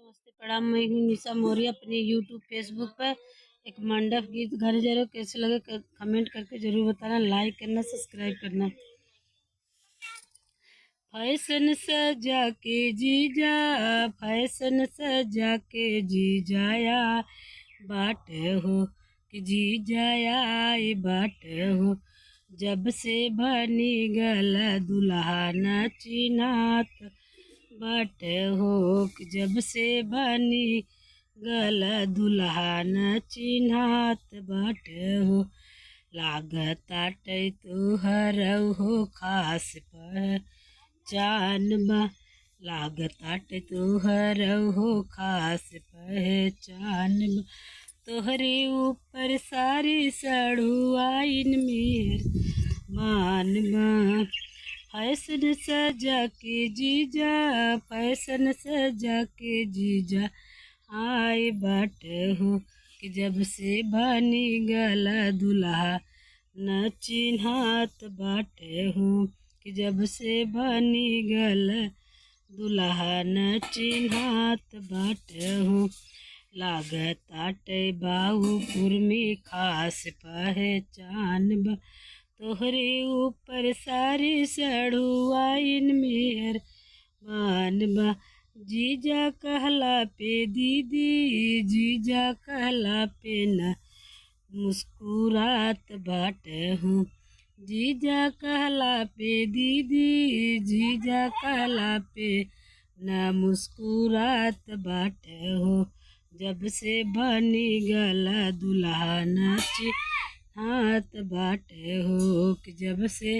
नमस्ते प्रणाम। मैं हूँ निशा मौर्य। अपने यूट्यूब फेसबुक पर एक मंडप गीत गाने जा रहे हो, कैसे लगे कमेंट करके जरूर बताना, लाइक करना, सब्सक्राइब करना। फैशन सजा के जीजा, फैशन सजा के जीजाया बाट हो कि जीजाया बाट हो। जब से बनी गला दुल्हा न चिन्हात बाट हो कि जब से बनी गला दुल्हा न चिन्हात बाट हो। लागताटे तुहर हो खास पहचान बा, लागताटे तुहर हो खास पहचान बा। तोहरे ऊपर सारी सड़ुआइन मेहरबान बा। फैशन सजा के जीजा, फैशन सजा के जीजा आए बाट हो कि जब से बनी गला दुल्हा न चिन्हात बाट हो कि जब से बनी गला दुल्हा न चिन्हात बाट हो। लागताटे बाबूपुर में खास पहचान बा। तोहरे ऊपर सारी सड़ुआइन मेहरबान बा। जीजा कहला पे दीदी, जीजा कहला पे न मुस्कुरात बाट हूँ। जीजा कहला पे दीदी, जीजा कहला पे न मुस्कुरात बाट हो। जब से बनी गला दुल्हा न चिन्हात बाट हो कि जब से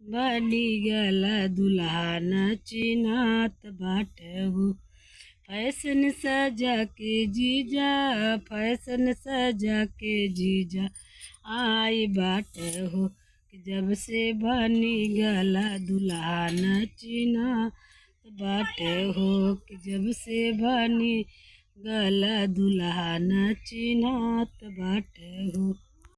बनी गला दुल्हा न चिन्हात बाट हो। फैशन सजा के जीजा, फैशन सजा के जीजा आई बाट हो कि जब से बनी गला दुल्हा न चिन्हात बाट हो कि जब से बनी गला दुल्हा न चिन्हात बाट हो।